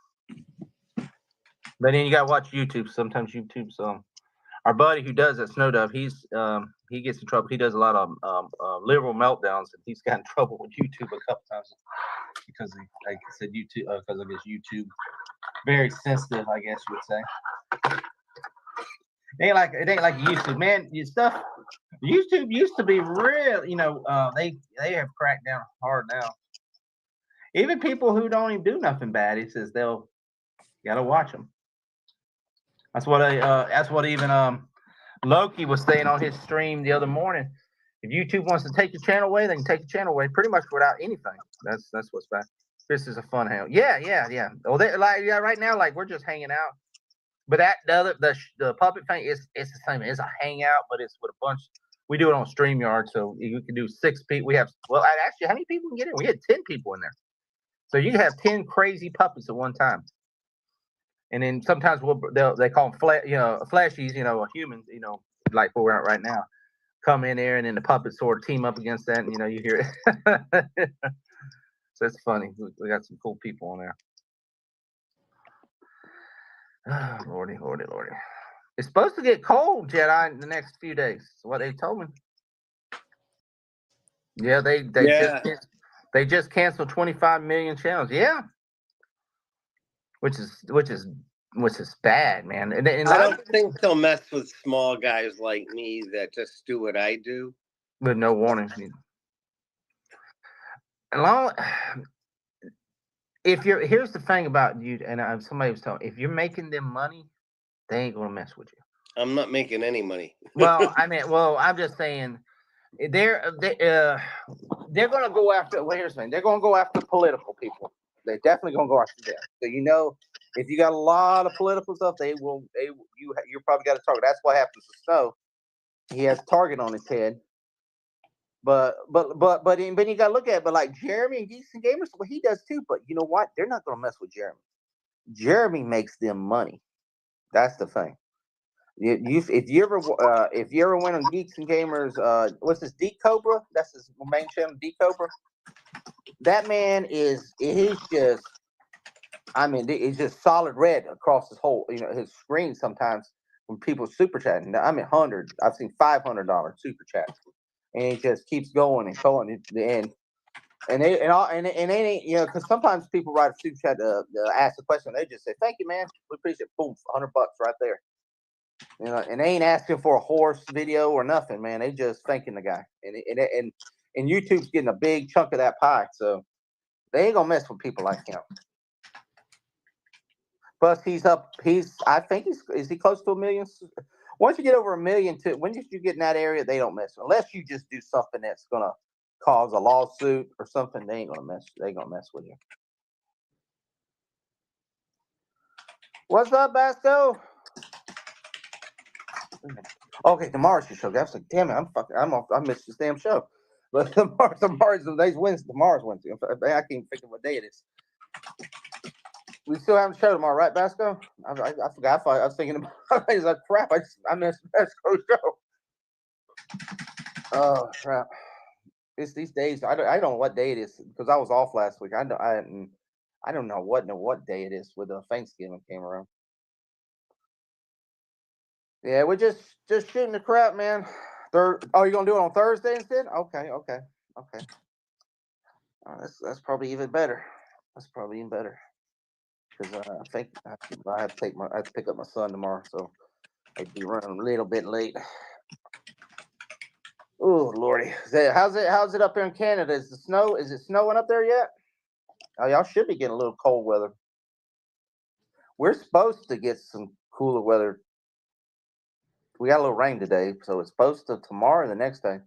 But then you gotta watch YouTube. Sometimes YouTube's our buddy who does that, Snow Dove. He gets in trouble. He does a lot of liberal meltdowns, and he's got in trouble with YouTube a couple times because like I said, YouTube because I guess YouTube very sensitive, I guess you would say. It ain't like YouTube, man. YouTube used to be real. They have cracked down hard now. Even people who don't even do nothing bad, he says they'll gotta watch them. That's what even Loki was saying on his stream the other morning. If YouTube wants to take your channel away, they can take your channel away pretty much without anything. That's what's bad. This is a fun hang. Yeah. Well, right now, like we're just hanging out. But the puppet thing it's the same. It's a hangout, but it's with a bunch. We do it on StreamYard, so you can do 6 people. We have actually, how many people can get in? We had 10 people in there, so you can have 10 crazy puppets at one time. And then sometimes they call them flashies, humans, like where we're at right now. Come in there, and then the puppets sort of team up against that, and you hear it. So it's funny. We got some cool people on there. Oh, Lordy. It's supposed to get cold, Jedi, in the next few days. That's what they told me. Yeah, they just canceled 25 million channels. Yeah, which is bad, man. And I don't think they'll mess with small guys like me that just do what I do with no warning. Here's the thing about you, and somebody was telling, if you're making them money, they ain't gonna mess with you. I'm not making any money. I'm just saying they're gonna go after. Well, here's the thing: they're gonna go after political people. They're definitely gonna go after them. So if you got a lot of political stuff, you probably got a target. That's what happens to Snow. He has a target on his head. But you gotta look at it. But like Jeremy and Geeks and Gamers, well, he does too. But you know what? They're not gonna mess with Jeremy. Jeremy makes them money. That's the thing. If you ever went on Geeks and Gamers, what's this, D Cobra? That's his main channel, D Cobra. That man he's just, it's just solid red across his whole, his screen sometimes when people super chatting. Hundreds. I've seen $500 super chats, and it just keeps going and going. And it ain't, because sometimes people write a super chat to ask a question. They just say, "Thank you, man. We appreciate it." Boom, $100 right there. And they ain't asking for a horse video or nothing, man. They just thanking the guy, and YouTube's getting a big chunk of that pie, so they ain't gonna mess with people like him. Plus, I think is he close to 1 million? Once you get over 1 million, when you get in that area, they don't mess. Unless you just do something that's gonna cause a lawsuit or something, they ain't gonna mess. They gonna mess with you. What's up, Basco? Okay, tomorrow's your show. I was like, damn it, I missed this damn show. But tomorrow's Wednesday. Tomorrow's Wednesday. I can't even think of what day it is. We still have a show tomorrow, right, Basco? I forgot. I was thinking about. I was like, crap. I missed Basco's show. Oh crap! It's these days. I don't know what day it is because I was off last week. I don't know what day it is with Thanksgiving came around. Yeah, we're just shooting the crap, man. You're gonna do it on Thursday instead? Okay. That's probably even better. That's probably even better because I think I have to pick up my son tomorrow, so I'd be running a little bit late. Oh Lordy, how's it up there in Canada? Is it snowing up there yet? Oh, y'all should be getting a little cold weather. We're supposed to get some cooler weather. We got a little rain today, so it's supposed to tomorrow and the next day.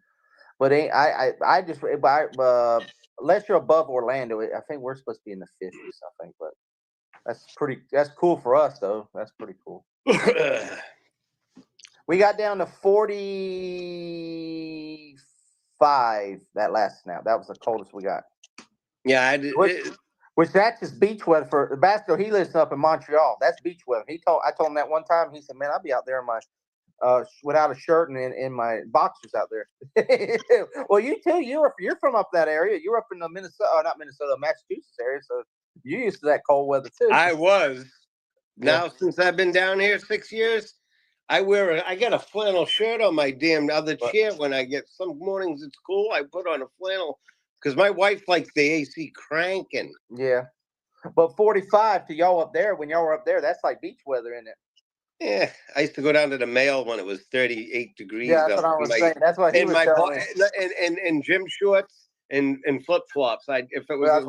But unless you're above Orlando, I think we're supposed to be in the 50s. I think, but that's cool for us though. That's pretty cool. We got down to 45 that last snap. That was the coldest we got. Yeah, I did. Which that's just beach weather for Basco. He lives up in Montreal. That's beach weather. I told him that one time. He said, "Man, I'll be out there in my without a shirt and in my boxers out there." Well, you too. You're from up that area. You're up in the Massachusetts area, so you're used to that cold weather too. I was. Now, since I've been down here 6 years, I got a flannel shirt on my damn other chair. When I get some mornings, it's cool. I put on a flannel because my wife likes the AC cranking. Yeah, but 45 to y'all up there when y'all were up there, that's like beach weather, isn't it? Yeah, I used to go down to the Mail when it was 38 degrees. Yeah, that's what I was saying. That's what he was telling me. And gym shorts and flip flops. If it was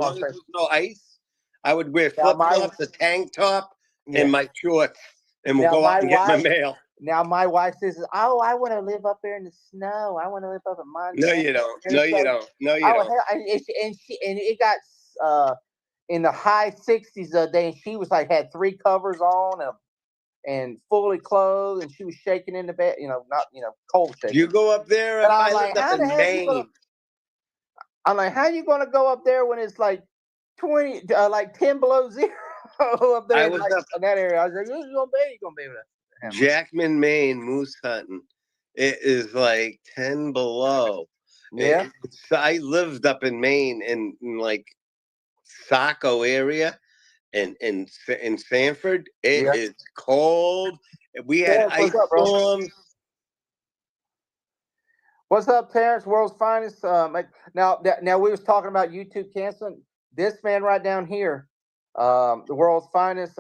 no ice, I would wear flip flops, a tank top, and my shorts, and we'll go out and get my mail. Now my wife says, "Oh, I want to live up there in the snow. I want to live up in Montana." No, you don't. No, you don't. No, you don't. Hell, and it got in the high 60s the other day, and she was like had 3 covers on and fully clothed, and she was shaking in the bed, not cold shaking. You go up there. And If I'm I like, lived up in Maine, I'm like, how you gonna go up there when it's like 20, like 10 below zero up there in that area? I was like, you're gonna be able to. Jackman, Maine, moose hunting. It is like 10 below. Yeah. I lived up in Maine in like Saco area and in Sanford. It is cold. We had ice storms. What's up, Terrence? World's finest. Now we was talking about YouTube canceling. This man right down here, the world's finest.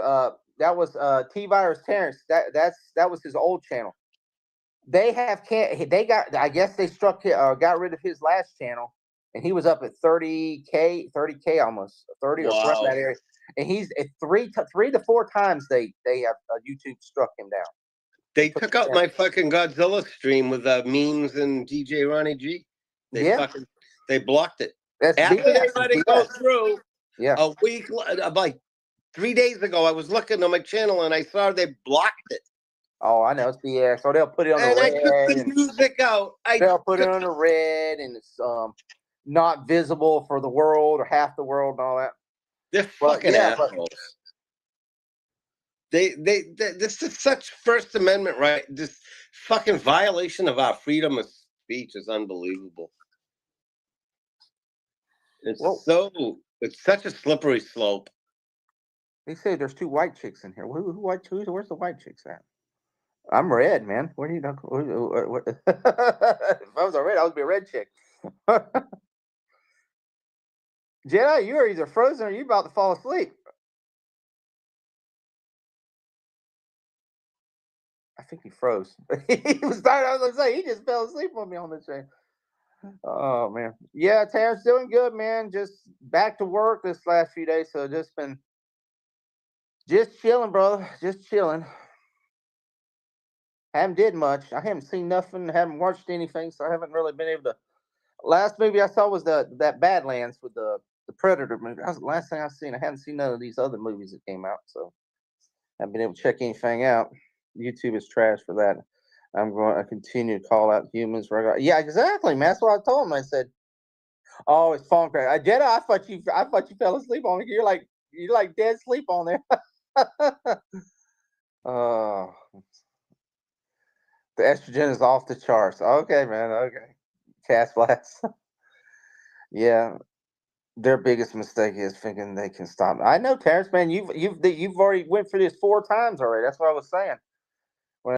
That was T-Virus Terrence. That was his old channel. They got. I guess they got rid of his last channel, and he was up at 30K almost 30 or around that area. And he's at 3 to 4 times they have YouTube struck him down. They took out my fucking Godzilla stream with memes and DJ Ronnie G. They blocked it. After they let it go through, a week, like 3 days ago, I was looking on my channel and I saw they blocked it. Oh, I know, it's BS. So they'll put it on the red. And I took the music out. They'll put it on the red, and it's not visible for the world or half the world and all that. They're fucking assholes. This is such First Amendment right. This fucking violation of our freedom of speech is unbelievable. It's such a slippery slope. They say there's 2 white chicks in here. Where's the white chicks at? I'm red, man. Where do you know? If I was a red, I would be a red chick. Jedi, you are either frozen or you about to fall asleep. I think he froze. He was tired. I was gonna say he just fell asleep on me on this train. Oh man, yeah, Terrence doing good, man. Just back to work this last few days, so just been chilling, brother. Just chilling. Haven't did much. I haven't seen nothing. Haven't watched anything, so I haven't really been able to. Last movie I saw was that Badlands with the Predator movie. That was the last thing I've seen. I haven't seen none of these other movies that came out, so I haven't been able to check anything out. YouTube is trash for that. I'm going to continue to call out humans. Yeah, exactly, man. That's what I told him. I said, "Oh, it's phone crash." Jedi, I thought you fell asleep on it. You're like dead sleep on there. Oh. The estrogen is off the charts. Okay, man. Okay. Cast blast. Yeah. Their biggest mistake is thinking they can stop. I know, Terrence, man. You've already went through this 4 times already. That's what I was saying.